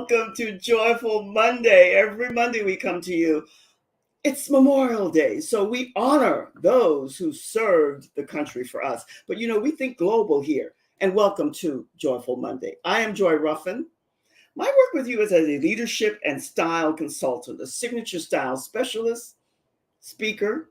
welcome to Joyful Monday. Every Monday we come to you. It's Memorial Day, so we honor those who served the country for us. But we think global here. And welcome to Joyful Monday. I am Joy Ruffen. My work with you is as a leadership and style consultant, a signature style specialist, speaker,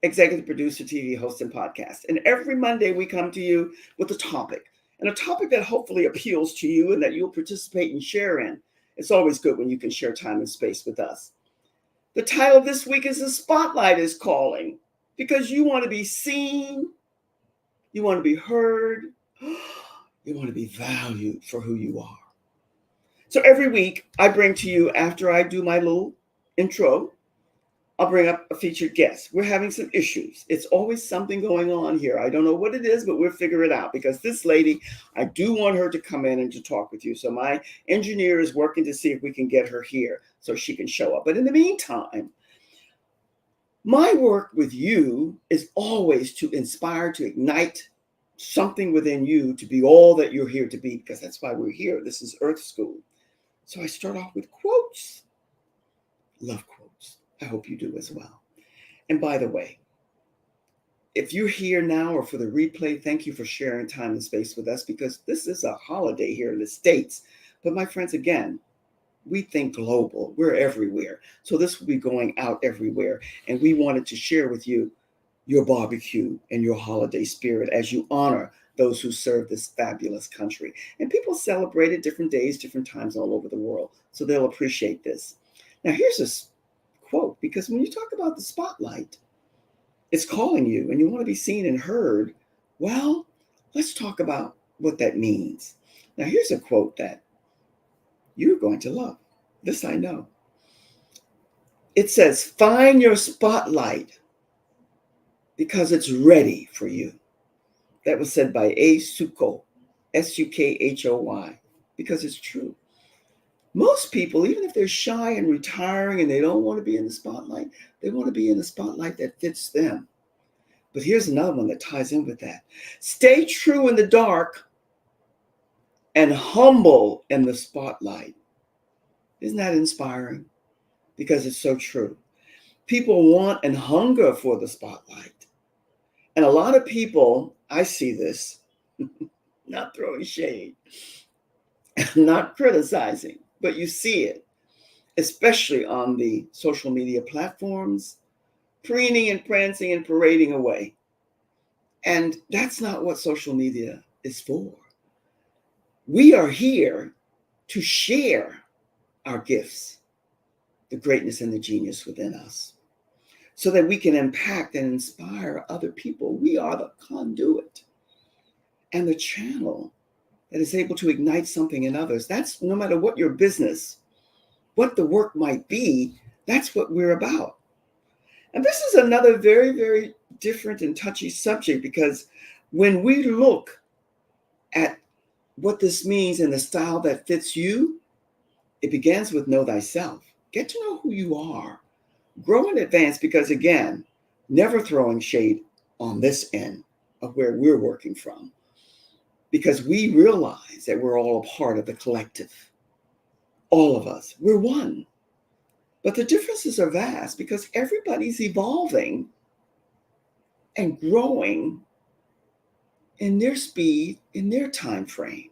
executive producer, TV host, and podcast. And every Monday we come to you with a topic, and a topic that hopefully appeals to you and that you'll participate and share in. It's always good when you can share time and space with us. The title of this week is The Spotlight is Calling, because you want to be seen, you want to be heard, you want to be valued for who you are. So every week I bring to you, after I do my little intro, I'll bring up a featured guest. We're having some issues. It's always something going on here. I don't know what it is, but we'll figure it out, because this lady, I do want her to come in and to talk with you. So my engineer is working to see if we can get her here so she can show up. But in the meantime, my work with you is always to inspire, to ignite something within you to be all that you're here to be, because that's why we're here. This is Earth School. So I start off with quotes. Love quotes. I hope you do as well. And by the way, if you're here now or for the replay, thank you for sharing time and space with us, because this is a holiday here in the States. But my friends, again, we think global. We're everywhere. So this will be going out everywhere. And we wanted to share with you your barbecue and your holiday spirit as you honor those who serve this fabulous country. And people celebrate it different days, different times all over the world. So they'll appreciate this. Now, here's a quote, because when you talk about the spotlight, it's calling you and you want to be seen and heard. Well, let's talk about what that means. Now, here's a quote that you're going to love. This I know. It says, "Find your spotlight because it's ready for you." That was said by A. Sukho, Sukhoy, because it's true. Most people, even if they're shy and retiring and they don't want to be in the spotlight, they want to be in the spotlight that fits them. But here's another one that ties in with that. Stay true in the dark and humble in the spotlight. Isn't that inspiring? Because it's so true. People want and hunger for the spotlight. And a lot of people, I see this, not throwing shade, not criticizing, but you see it, especially on the social media platforms, preening and prancing and parading away. And that's not what social media is for. We are here to share our gifts, the greatness and the genius within us, so that we can impact and inspire other people. We are the conduit and the channel that is able to ignite something in others. That's no matter what your business, what the work might be, that's what we're about. And this is another very, very different and touchy subject, because when we look at what this means and the style that fits you, it begins with know thyself. Get to know who you are. Grow in advance, because again, never throwing shade on this end of where we're working from, because we realize that we're all a part of the collective. All of us, we're one. But the differences are vast, because everybody's evolving and growing in their speed, in their time frame.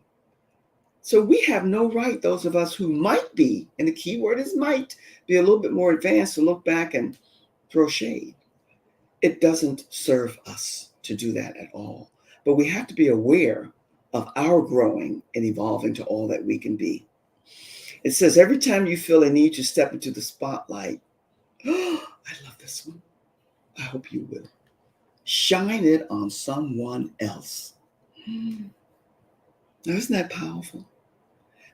So we have no right, those of us who might be, and the key word is might, be a little bit more advanced, to look back and throw shade. It doesn't serve us to do that at all. But we have to be aware of our growing and evolving to all that we can be. It says, every time you feel a need to step into the spotlight, I love this one. I hope you will. Shine it on someone else. Now, isn't that powerful?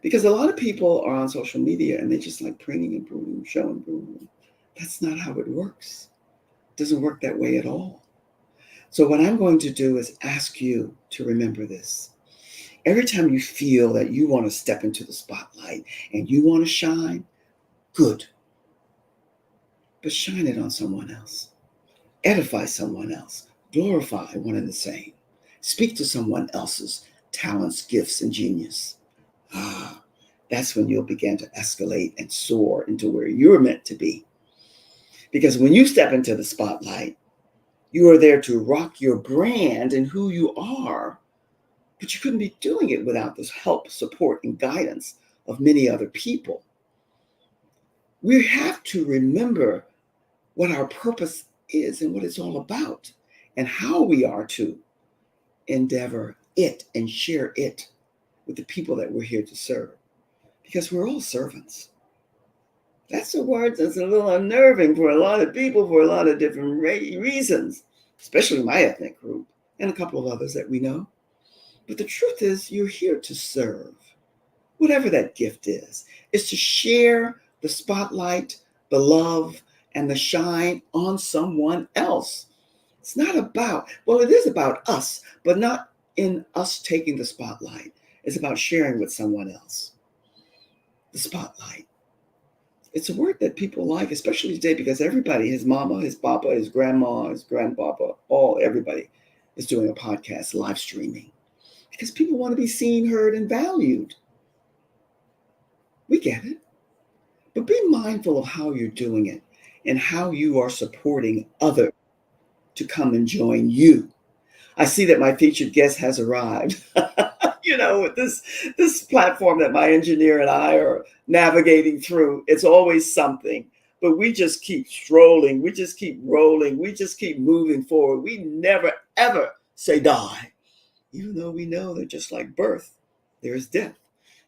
Because a lot of people are on social media and they just like preening and proving, showing, proving. That's not how it works. It doesn't work that way at all. So what I'm going to do is ask you to remember this. Every time you feel that you want to step into the spotlight and you want to shine, good. But shine it on someone else. Edify someone else. Glorify one and the same. Speak to someone else's talents, gifts, and genius. that's when you'll begin to escalate and soar into where you're meant to be. Because when you step into the spotlight, you are there to rock your brand and who you are, but you couldn't be doing it without the help, support, and guidance of many other people. We have to remember what our purpose is and what it's all about, and how we are to endeavor it and share it with the people that we're here to serve, because we're all servants. That's a word that's a little unnerving for a lot of people for a lot of different reasons, especially my ethnic group and a couple of others that we know. But the truth is, you're here to serve. Whatever that gift is to share the spotlight, the love, and the shine on someone else. It's not about, well, it is about us, but not in us taking the spotlight. It's about sharing with someone else. The spotlight. It's a word that people like, especially today, because everybody, his mama, his papa, his grandma, his grandpapa, everybody is doing a podcast, live streaming, because people want to be seen, heard, and valued. We get it. But be mindful of how you're doing it and how you are supporting others to come and join you. I see that my featured guest has arrived. With this platform that my engineer and I are navigating through, it's always something. But we just keep strolling. We just keep rolling. We just keep moving forward. We never, ever say die, even though we know that just like birth, there is death.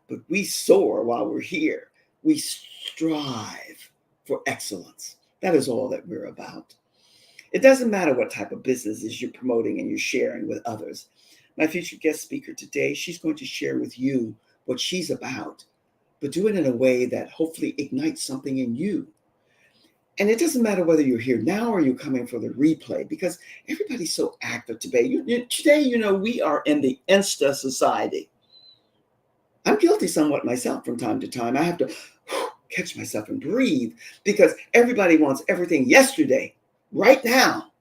But we soar while we're here. We strive for excellence. That is all that we're about. It doesn't matter what type of businesses you're promoting and you're sharing with others. My featured guest speaker today, she's going to share with you what she's about, but do it in a way that hopefully ignites something in you. And it doesn't matter whether you're here now or you're coming for the replay, because everybody's so active today. Today, we are in the Insta society. I'm guilty somewhat myself from time to time. I have to catch myself and breathe, because everybody wants everything yesterday, right now.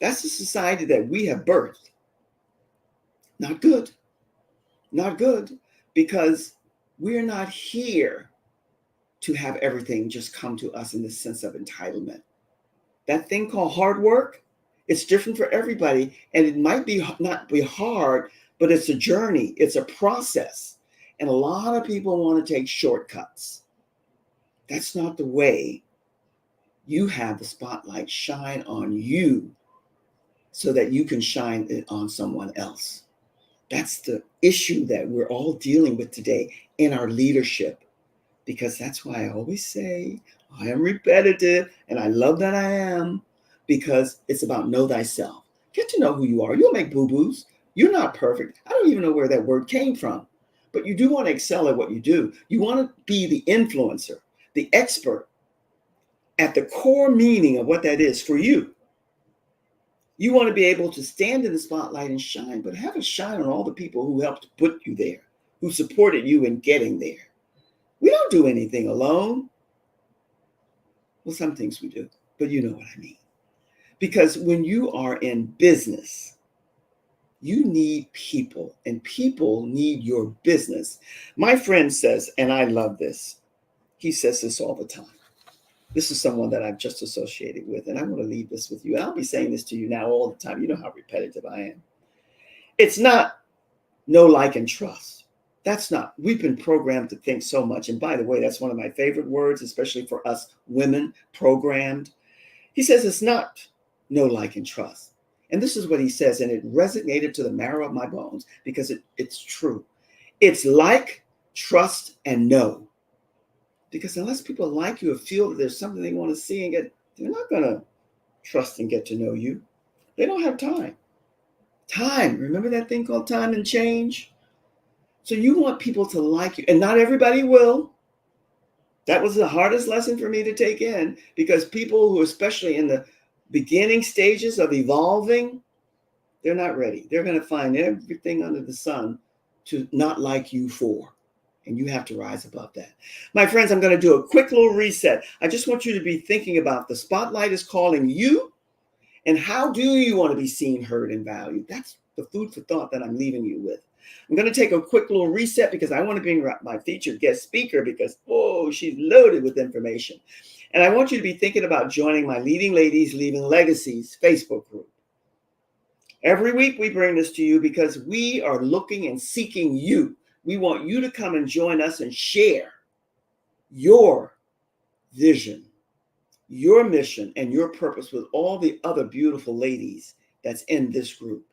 That's the society that we have birthed. Not good. Not good, because we're not here to have everything just come to us in the sense of entitlement. That thing called hard work, it's different for everybody, and it might not be hard, but it's a journey, it's a process. And a lot of people want to take shortcuts. That's not the way. You have the spotlight shine on you so that you can shine it on someone else. That's the issue that we're all dealing with today in our leadership, because that's why I always say I am repetitive, and I love that I am, because it's about know thyself. Get to know who you are. You'll make boo-boos. You're not perfect. I don't even know where that word came from, but you do want to excel at what you do. You want to be the influencer, the expert at the core meaning of what that is for you. You want to be able to stand in the spotlight and shine, but have it shine on all the people who helped put you there, who supported you in getting there. We don't do anything alone. Well, some things we do, but you know what I mean. Because when you are in business, you need people, and people need your business. My friend says, and I love this, he says this all the time. This is someone that I've just associated with, and I want to leave this with you. And I'll be saying this to you now all the time. You know how repetitive I am. It's not know, like, and trust. That's not. We've been programmed to think so much. And by the way, that's one of my favorite words, especially for us women, programmed. He says it's not know, like, and trust. And this is what he says, and it resonated to the marrow of my bones, because it's true. It's like, trust, and know. Because unless people like you or feel that there's something they want to see and get, they're not going to trust and get to know you. They don't have time. Time. Remember that thing called time and change? So you want people to like you, and not everybody will. That was the hardest lesson for me to take in, because people who, especially in the beginning stages of evolving, they're not ready. They're going to find everything under the sun to not like you for. And you have to rise above that. My friends, I'm going to do a quick little reset. I just want you to be thinking about the spotlight is calling you, and how do you want to be seen, heard, and valued? That's the food for thought that I'm leaving you with. I'm going to take a quick little reset because I want to bring my featured guest speaker because, oh, she's loaded with information. And I want you to be thinking about joining my Leading Ladies, Leaving Legacies Facebook group. Every week we bring this to you because we are looking and seeking you. We want you to come and join us and share your vision, your mission, and your purpose with all the other beautiful ladies that's in this group.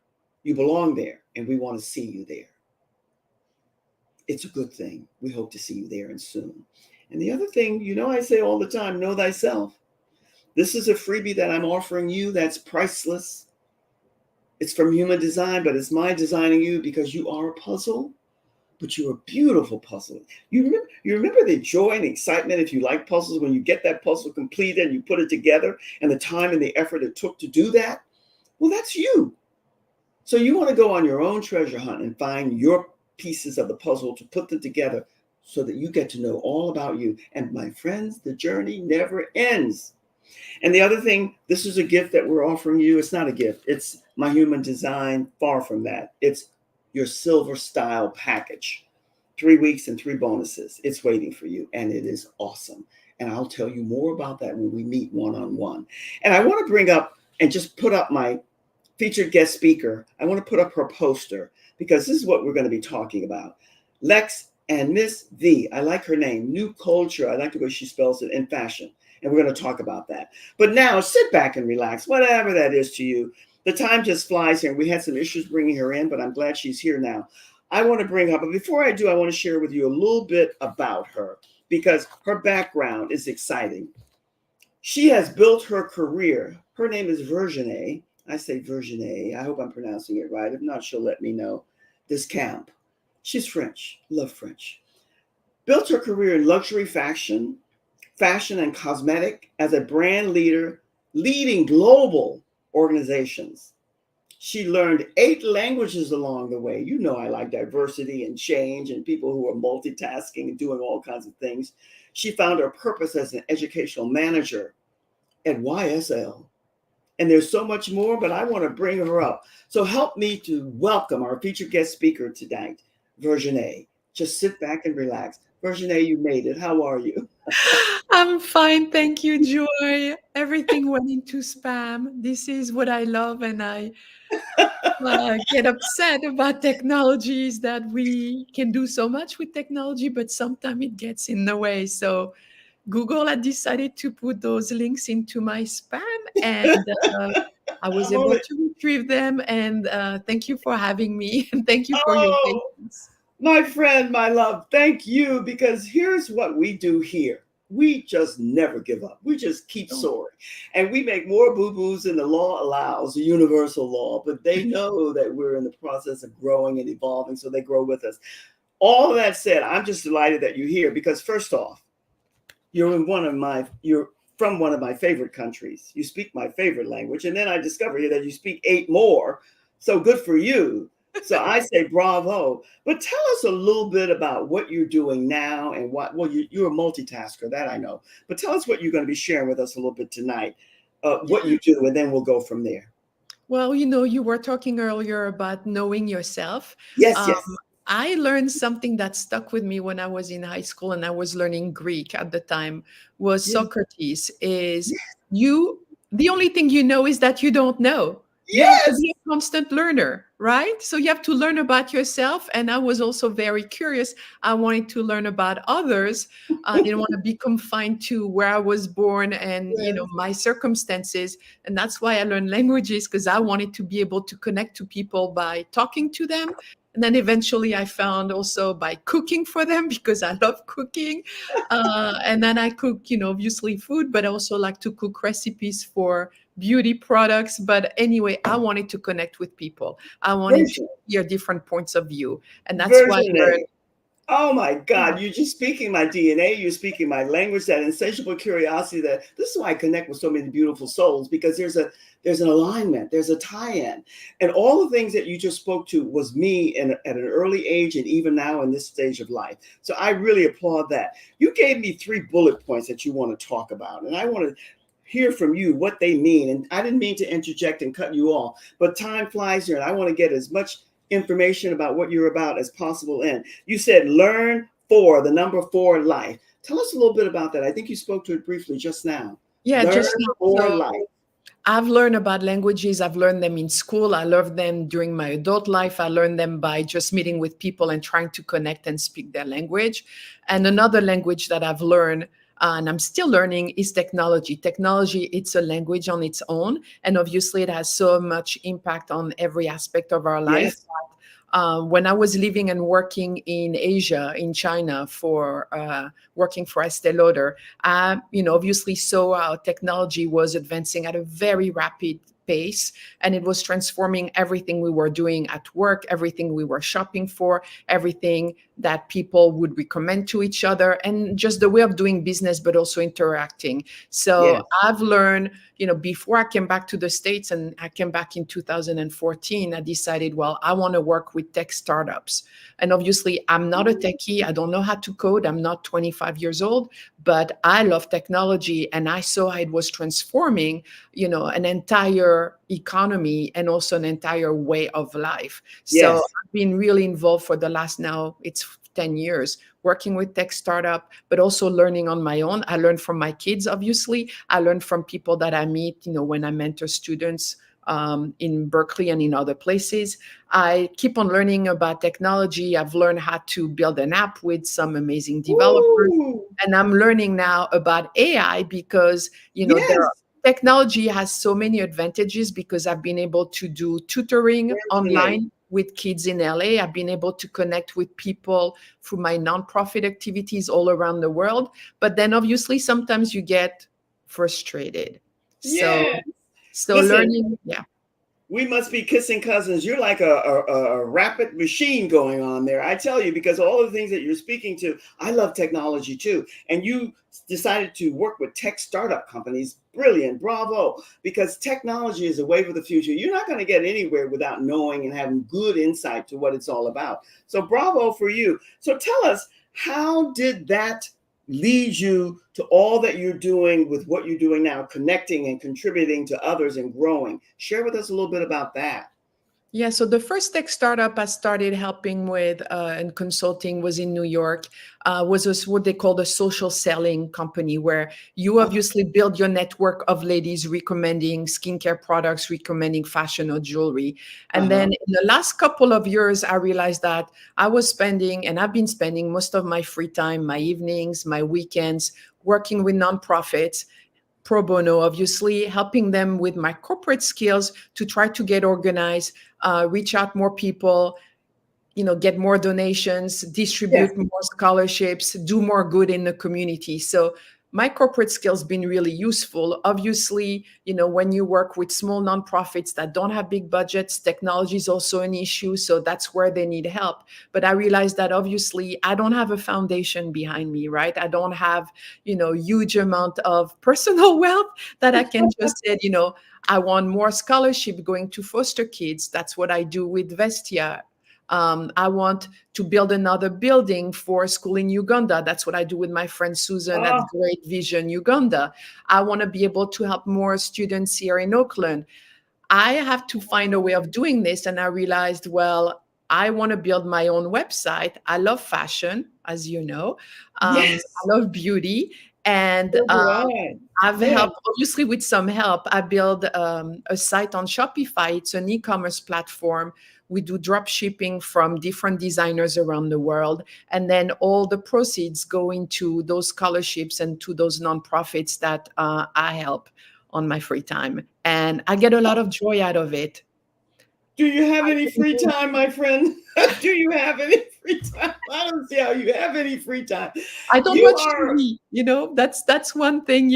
You belong there, and we want to see you there. It's a good thing. We hope to see you there and soon. And the other thing, I say all the time, know thyself. This is a freebie that I'm offering you that's priceless. It's from Human Design, but it's my designing you because you are a puzzle, but you're a beautiful puzzle. You remember the joy and excitement if you like puzzles when you get that puzzle completed and you put it together and the time and the effort it took to do that? Well, that's you. So you want to go on your own treasure hunt and find your pieces of the puzzle to put them together so that you get to know all about you. And my friends, the journey never ends. And the other thing, this is a gift that we're offering you. It's not a gift. It's my Human Design. Far from that. It's your silver style package. 3 weeks and 3 bonuses. It's waiting for you. And it is awesome. And I'll tell you more about that when we meet one-on-one. And I want to bring up and just put up my featured guest speaker. I want to put up her poster because this is what we're going to be talking about. Lex and Miss V. I like her name. New culture. I like the way she spells it in fashion. And we're going to talk about that. But now sit back and relax, whatever that is to you. The time just flies here. We had some issues bringing her in, but I'm glad she's here now. I want to bring her up. But before I do, I want to share with you a little bit about her because her background is exciting. She has built her career. Her name is Virginie. I say Virginie. I hope I'm pronouncing it right. If not, she'll let me know. This camp. She's French. Love French. Built her career in luxury fashion and cosmetic as a brand leader, leading global organizations. She learned 8 languages along the way. You know I like diversity and change and people who are multitasking and doing all kinds of things. She found her purpose as an educational manager at YSL. And there's so much more, but I want to bring her up. So help me to welcome our featured guest speaker tonight, Virginie. Just sit back and relax. Virginie, you made it. How are you? I'm fine, thank you, Joy. Everything went into spam. This is what I love, and I get upset about technologies that we can do so much with technology, but sometimes it gets in the way. So Google had decided to put those links into my spam, and I was I'm on able it. to retrieve them. And thank you for having me, and thank you for your Oh, patience. my friend, my love, thank you. Because here's what we do here. We just never give up. We just keep Oh, soaring. And we make more boo-boos than the law allows, the universal law. But they know that we're in the process of growing and evolving, so they grow with us. All of that said, I'm just delighted that you're here because first off, you're from one of my favorite countries. You speak my favorite language. And then I discovered that you speak 8 more. So good for you. So I say bravo. But tell us a little bit about what you're doing now and you're a multitasker, that I know. But tell us what you're going to be sharing with us a little bit tonight, what yeah. you do, and then we'll go from there. Well, you were talking earlier about knowing yourself. Yes, Um, yes, I learned something that stuck with me when I was in high school and I was learning Greek at the time was yes, Socrates is yes, you the only thing you know is that you don't know. You have to yes, be a constant learner, right? So you have to learn about yourself. And I was also very curious. I wanted to learn about others. I didn't want to be confined to where I was born and yes. my circumstances. And that's why I learned languages because I wanted to be able to connect to people by talking to them. And then eventually I found also by cooking for them because I love cooking. And then I cook, obviously food, but I also like to cook recipes for beauty products. But anyway, I wanted to connect with people. I wanted to Virgin, hear different points of view. And that's why I Virgin. learned. Oh my Yeah. God, you're just speaking my DNA, you're speaking my language, that insatiable curiosity. That this is why I connect with so many beautiful souls, because there's an alignment, there's a tie-in. And all the things that you just spoke to was me at an early age and even now in this stage of life. So I really applaud that. You gave me 3 bullet points that you want to talk about, and I want to hear from you what they mean. And I didn't mean to interject and cut you off, but time flies here, and I want to get as much information about what you're about as possible in. You said learn for the number four life. Tell us a little bit about that. I think you spoke to it briefly just now. Yeah, Learn just now. for So life. I've learned about languages. I've learned them in school. I learned them during my adult life. I learned them by just meeting with people and trying to connect and speak their language. And another language that I've learned and I'm still learning is technology. Technology, it's a language on its own. And obviously, it has so much impact on every aspect of our life. Yes. When I was living and working in Asia, in China, for working for Estee Lauder, obviously saw how technology was advancing at a very rapid pace, and it was transforming everything we were doing at work, everything we were shopping for, everything that people would recommend to each other, and just the way of doing business, but also interacting. So Yes. I've learned, before I came back to the States, and I came back in 2014, I decided, well, I want to work with tech startups. And obviously, I'm not a techie. I don't know how to code. I'm not 25 years old, but I love technology. And I saw how it was transforming, an entire economy and also an entire way of life. So Yes. I've been really involved for the last, now it's 10 years, working with tech startup, but also learning on my own. I learned from my kids, obviously. I learned from people that I meet, when I mentor students in Berkeley and in other places. I keep on learning about technology. I've learned how to build an app with some amazing developers. Ooh. And I'm learning now about AI because, Yes. technology has so many advantages because I've been able to do tutoring Certainly. online with kids in LA. I've been able to connect with people through my nonprofit activities all around the world. But then obviously sometimes you get frustrated. So Yes. so Listen, learning, yeah. we must be kissing cousins. You're like a rapid machine going on there. I tell you, because all the things that you're speaking to, I love technology too. And you decided to work with tech startup companies. Brilliant. Bravo. Because technology is a wave of the future. You're not going to get anywhere without knowing and having good insight to what it's all about. So bravo for you. So tell us, how did that lead you to all that you're doing with what you're doing now, connecting and contributing to others and growing? Share with us a little bit about that. Yeah, so the first tech startup I started helping with and consulting was in New York. What they call the social selling company, where you Oh, obviously build your network of ladies recommending skincare products, recommending fashion or jewelry. And uh-huh. then in the last couple of years, I realized that I was spending, and I've been spending most of my free time, my evenings, my weekends, working with nonprofits pro bono, obviously, helping them with my corporate skills to try to get organized, reach out more people, get more donations, Yes. distribute more scholarships, do more good in the community. So my corporate skills been really useful. Obviously, when you work with small nonprofits that don't have big budgets, technology is also an issue. So that's where they need help. But I realized that obviously I don't have a foundation behind me, right? I don't have, huge amount of personal wealth that I can just say, I want more scholarship going to foster kids. That's what I do with Vestia. I want to build another building for a school in Uganda. That's what I do with my friend Susan at Oh, Great Vision Uganda. I want to be able to help more students here in Oakland. I have to find a way of doing this. And I realized, well, I want to build my own website. I love fashion, as you know. yes. I love beauty. And So do I. I've Yeah. helped, obviously, with some help. I built a site on Shopify. It's an e-commerce platform. We do drop shipping from different designers around the world. And then all the proceeds go into those scholarships and to those nonprofits that I help on my free time. And I get a lot of joy out of it. Do you have any free time, my friend? Do you have any free time? I don't see how you have any free time. I don't You watch are, TV, that's one thing,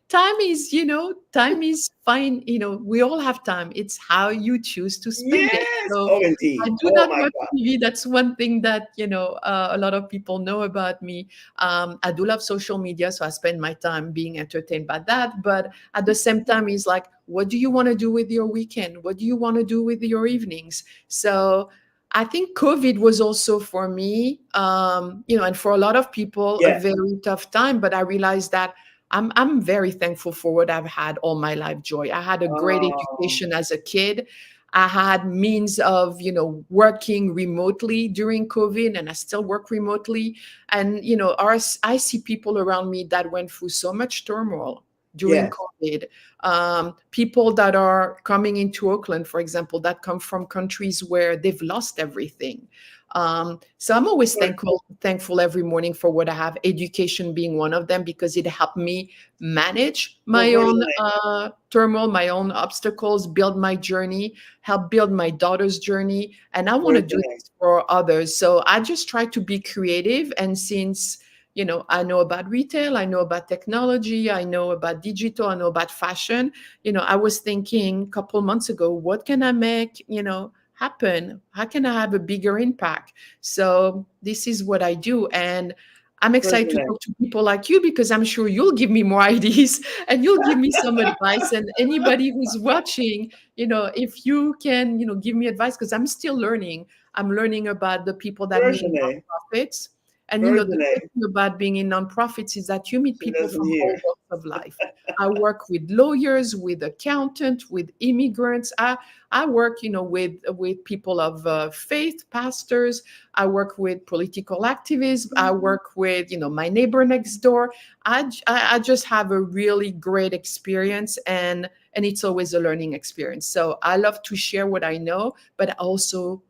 time is fine, we all have time. It's how you choose to spend it. yes. So Oh, I indeed. do Oh, not my watch God. TV. That's one thing that, a lot of people know about me. I do love social media, so I spend my time being entertained by that. But at the same time, it's like, what do you want to do with your weekend? What do you want to do with your evenings? So I think COVID was also for me, and for a lot of people, a Yes. very tough time. But I realized that I'm very thankful for what I've had all my life, Joy. I had a great Oh, education as a kid. I had means of, working remotely during COVID, and I still work remotely. And, I see people around me that went through so much turmoil during Yes, COVID. People that are coming into Oakland, for example, that come from countries where they've lost everything. So I'm always thankful every morning for what I have, education being one of them, because it helped me manage well, my own Virginie, turmoil, my own obstacles, build my journey, help build my daughter's journey. And I want to do Virginie, this for others. So I just try to be creative. And since, I know about retail, I know about technology, I know about digital, I know about fashion, I was thinking a couple months ago, what can I make, happen? How can I have a bigger impact? So this is what I do. And I'm excited to Virginie, talk to people like you, because I'm sure you'll give me more ideas and you'll give me some advice. And anybody who's watching, if you can, give me advice, because I'm still learning. I'm learning about the people that mean Virginie, nonprofits. And, the great Virginie. thing about being in nonprofits is that you meet She people doesn't from hear. all walks of life. I work with lawyers, with accountants, with immigrants. I work, with people of faith, pastors. I work with political activists. I work with, my neighbor next door. I just have a really great experience, and it's always a learning experience. So I love to share what I know, but I also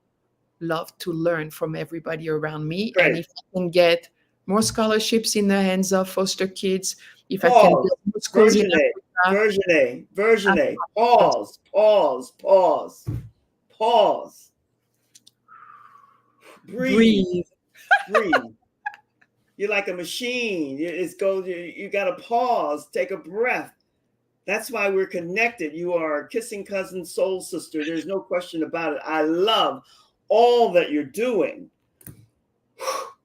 love to learn from everybody around me. And Great. if I can get more scholarships in the hands of foster kids, if I can Pause. build more schools in Virginie, Africa, Virginie, I'm Virginie. happy. Pause, pause, pause, pause. Breathe, Breathe. breathe. You're like a machine. It's go. You got to pause, take a breath. That's why we're connected. You are a kissing cousin, soul sister. There's no question about it. I love all that you're doing.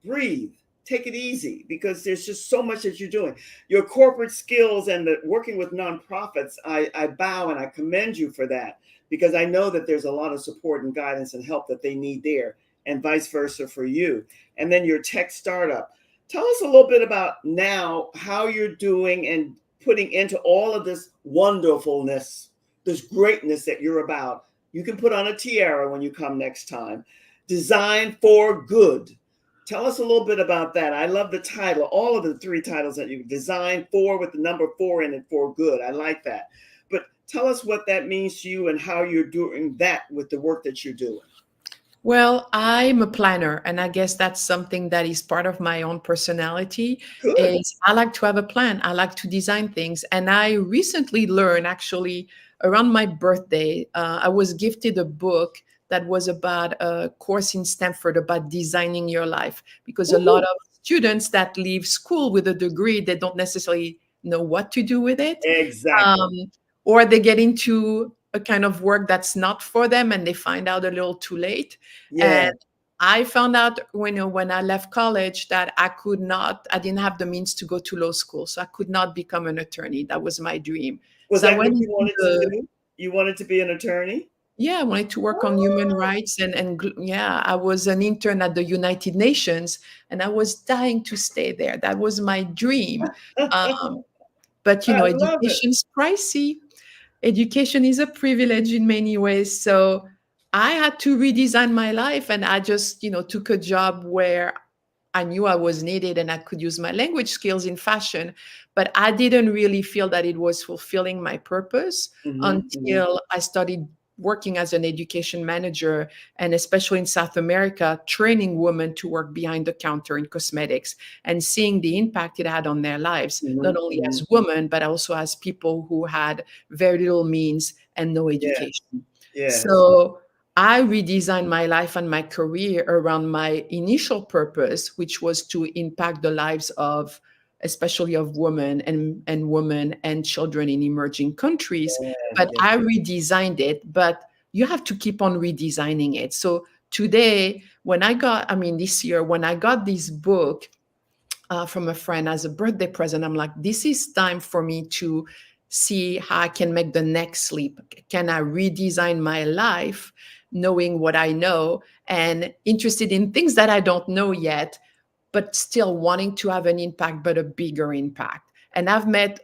Breathe, take it easy, because there's just so much that you're doing. Your corporate skills and the working with nonprofits, I bow and I commend you for that, because I know that there's a lot of support and guidance and help that they need there, and vice versa for you. And then your tech startup. Tell us a little bit about now how you're doing and putting into all of this wonderfulness, this greatness that you're about. You can put on a tiara when you come next time. Design for Good. Tell us a little bit about that. I love the title, all of the three titles that you designed for, with the number 4 in it, for good. I like that. But tell us what that means to you and how you're doing that with the work that you're doing. Well, I'm a planner, and I guess that's something that is part of my own personality. Good. Is I like to have a plan. I like to design things, and I recently learned, actually, around my birthday, I was gifted a book that was about a course in Stanford about designing your life, because a lot Woo-hoo. of students that leave school with a degree, they don't necessarily know what to do with it. Exactly. Um, or they get into a kind of work that's not for them, and they find out a little too late. And Yeah. I found out when I left college that I didn't have the means to go to law school. So I could not become an attorney. That was my dream. Was So I that went what you into wanted to do? You wanted to be an attorney? yeah, I wanted to work on human rights, yeah, I was an intern at the United Nations, and I was dying to stay there. That was my dream. I Um, but love it. education's pricey. Education is a privilege in many ways. So I had to redesign my life, and I just, took a job where I knew I was needed and I could use my language skills in fashion, but I didn't really feel that it was fulfilling my purpose Hmm, hmm. until I started working as an education manager, and especially in South America, training women to work behind the counter in cosmetics, and seeing the impact it had on their lives, not Hmm, only hmm. as women, but also as people who had very little means and no Yes, education. yes. So I redesigned my life and my career around my initial purpose, which was to impact the lives of, especially of women and children in emerging countries. Yes, But yes. I redesigned it, but you have to keep on redesigning it. So today, this year, when I got this book from a friend as a birthday present, I'm like, this is time for me to see how I can make the next leap. Can I redesign my life, knowing what I know and interested in things that I don't know yet, but still wanting to have an impact, but a bigger impact? And I've met,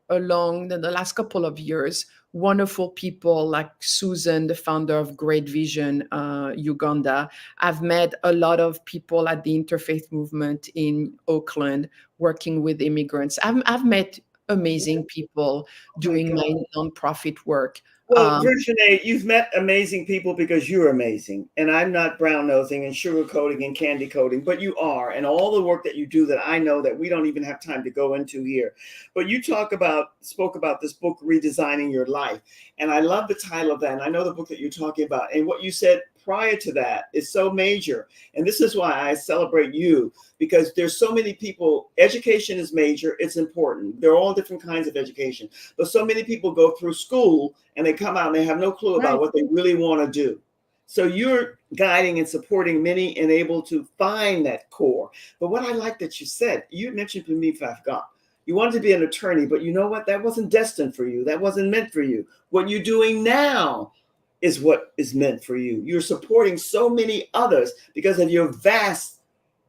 along the last couple of years, wonderful people like Susan, the founder of Great Vision Uganda. I've met a lot of people at the interfaith movement in Oakland working with immigrants. I've met amazing people Oh my doing God. my nonprofit work. Well, Virginie, you've met amazing people because you're amazing. And I'm not brown nosing and sugarcoating and candy coating, but you are. And all the work that you do that I know that we don't even have time to go into here. But you spoke about this book, Redesigning Your Life. And I love the title of that. And I know the book that you're talking about. And what you said prior to that is so major. And this is why I celebrate you, because there's so many people. Education is major. It's important. There are all different kinds of education. But so many people go through school and they come out and they have no clue about Right. what they really want to do. So you're guiding and supporting many and able to find that core. But what I like that you said, you mentioned to me, Fafga, you wanted to be an attorney, but you know what? That wasn't destined for you. That wasn't meant for you. What you're doing now is what is meant for you. You're supporting so many others because of your vast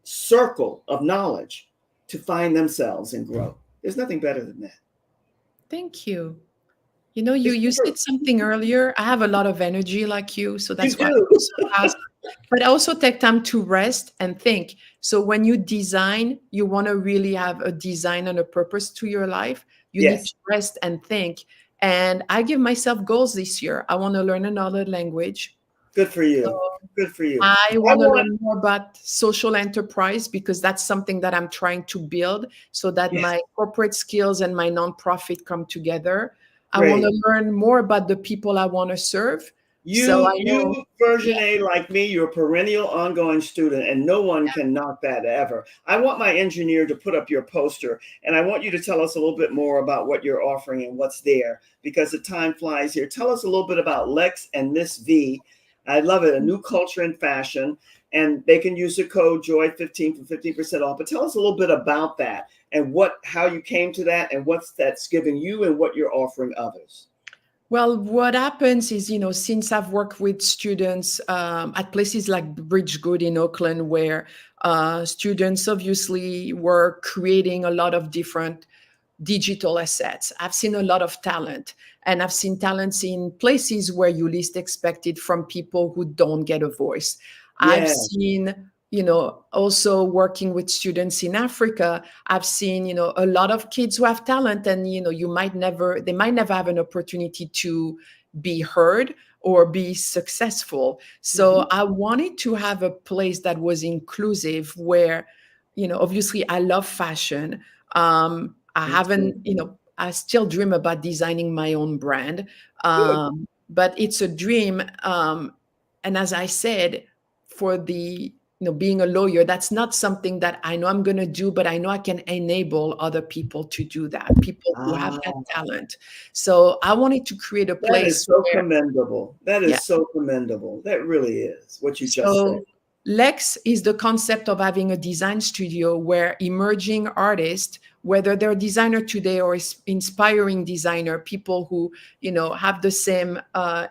circle of knowledge to find themselves and grow. There's nothing better than that. Thank you. You know, you It's you true. said something earlier. I have a lot of energy like you, so You that's why I do. go so fast. But I also take time to rest and think. So when you design, you want to really have a design and a purpose to your life. You need Yes. to rest and think. And I give myself goals this year. I want to learn another language. Good for So you. Good for you. I I want to want, learn more about social enterprise because that's something that I'm trying to build so that yes, my corporate skills and my nonprofit come together. I want great. to learn more about the people I want to serve. So You, I know, you, yeah, version A, like me, you're a perennial ongoing student, and no one can knock that ever. I want my engineer to put up your poster, and I want you to tell us a little bit more about what you're offering and what's there, because the time flies here. Tell us a little bit about Lex and Miss V. I love it, a new culture in fashion, and they can use the code Joy15 for 15% off. But tell us a little bit about that and how you came to that, and what's that's giving you, and what you're offering others. well, what happens is, since I've worked with students at places like Bridgegood in Oakland, where students obviously were creating a lot of different digital assets. I've seen a lot of talent, and I've seen talents in places where you least expect it from people who don't get a voice. I've Yeah, seen, also working with students in Africa, I've seen, a lot of kids who have talent and, they might never have an opportunity to be heard or be successful. So mhm, I wanted to have a place that was inclusive where, obviously I love fashion. I me too. haven't, I still dream about designing my own brand. Good. But it's a dream. And as I said, for the, being a lawyer, that's not something that I know I'm going to do, but I know I can enable other people to do that, people who have that Ah, talent. So I wanted to create a that is place so where, commendable. That yeah. is so commendable. That really is what you just said. So Lex is the concept of having a design studio where emerging artists, whether they're a designer today or inspiring designer, people who have the same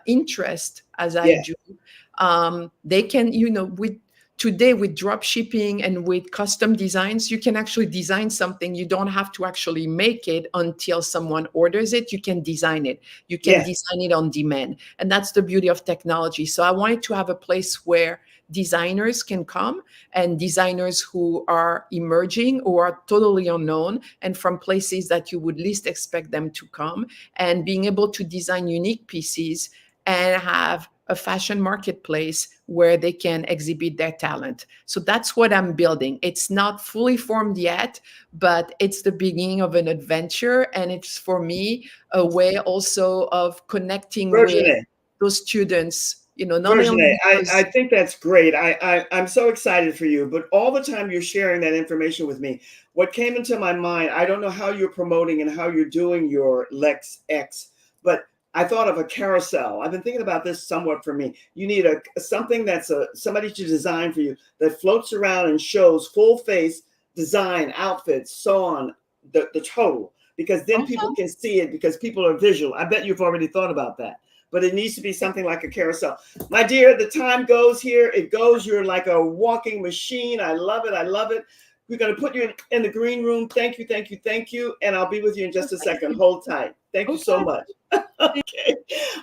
interest as I Yeah, do, they can with today with drop shipping and with custom designs, you can actually design something. You don't have to actually make it until someone orders it. You can design it. You can yeah, design it on demand, and that's the beauty of technology. So I wanted to have a place where designers can come, and designers who are emerging or are totally unknown and from places that you would least expect them to come, and being able to design unique pieces and have a fashion marketplace where they can exhibit their talent. So that's what I'm building. It's not fully formed yet, but it's the beginning of an adventure, and it's for me a way also of connecting with Virginie. those students, not only Virginie, I because think that's great. I'm so excited for you, but all the time you're sharing that information with me, what came into my mind, I don't know how you're promoting and how you're doing your Lex X, but I thought of a carousel. I've been thinking about this somewhat for me. You need something that's somebody to design for you that floats around and shows full face design, outfits, so on, the total, because then people uh-huh. can see it because people are visual. I bet you've already thought about that, but it needs to be something like a carousel. My dear, the time goes here. It goes. You're like a walking machine. I love it. I love it. We're going to put you in the green room. Thank you, thank you, thank you. And I'll be with you in Oh, just a thank second. you. Hold tight. Thank you so Okay. much. Okay.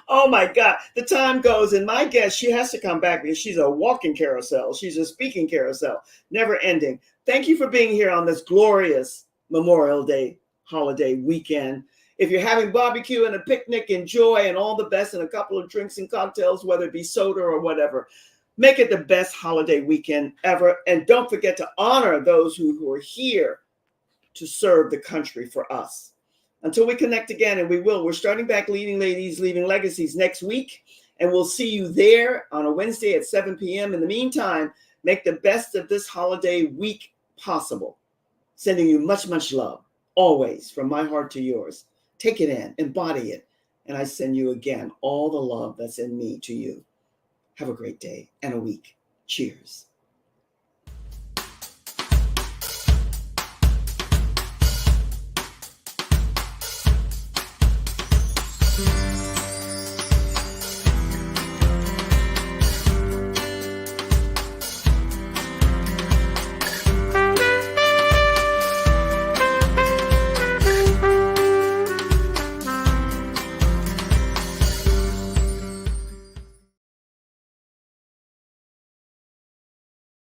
Oh my God. The time goes, and my guest, she has to come back because she's a walking carousel. She's a speaking carousel, never ending. Thank you for being here on this glorious Memorial Day holiday weekend. If you're having barbecue and a picnic, enjoy, and all the best, and a couple of drinks and cocktails, whether it be soda or whatever. Make it the best holiday weekend ever. And don't forget to honor those who are here to serve the country for us. Until we connect again, and we will, we're starting back Leading Ladies, Leaving Legacies next week. And we'll see you there on a Wednesday at 7 p.m. In the meantime, make the best of this holiday week possible. Sending you much, much love, always from my heart to yours. Take it in, embody it. And I send you again all the love that's in me to you. Have a great day and a week. Cheers.